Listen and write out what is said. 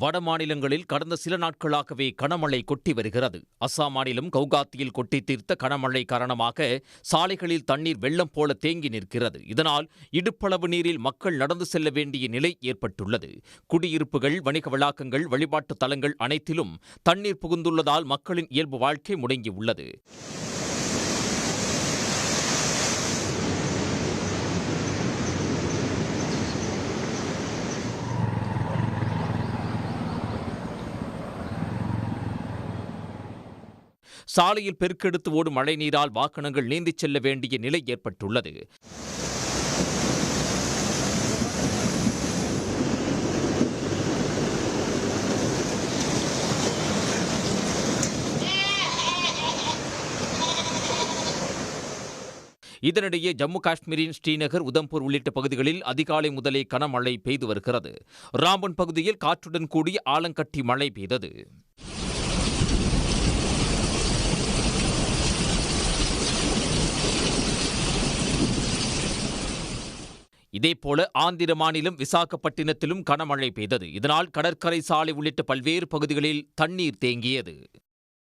வட மாநிலங்களில் கடந்த சில நாட்களாகவே கனமழை கொட்டி வருகிறது. அசாம் மாநிலம் கவுகாத்தியில் கொட்டி தீர்த்த கனமழை காரணமாக சாலைகளில் தண்ணீர் வெள்ளம் போல தேங்கி நிற்கிறது. இதனால் இடுப்பளவு நீரில் மக்கள் நடந்து செல்ல வேண்டிய நிலை ஏற்பட்டுள்ளது. குடியிருப்புகள், வணிக வளாகங்கள், வழிபாட்டு தலங்கள் அனைத்திலும் தண்ணீர் புகுந்துள்ளதால் மக்களின் இயல்பு வாழ்க்கை முடங்கியுள்ளது. சாலையில் பெருக்கெடுத்து ஓடும் மழைநீரால் வாகனங்கள் நீந்திச் செல்ல வேண்டிய நிலை ஏற்பட்டுள்ளது. இதனிடையே ஜம்மு காஷ்மீரின் ஸ்ரீநகர், உதம்பூர் உள்ளிட்ட பகுதிகளில் அதிகாலை முதலே கனமழை பெய்து வருகிறது. ராம்பன் பகுதியில் காற்றுடன் கூடிய ஆலங்கட்டி மழை பெய்தது. இதேபோல ஆந்திர மாநிலம் விசாகப்பட்டினத்திலும் கனமழை பெய்தது. இதனால் கடற்கரை சாலை உள்ளிட்ட பல்வேறு பகுதிகளில் தண்ணீர் தேங்கியது.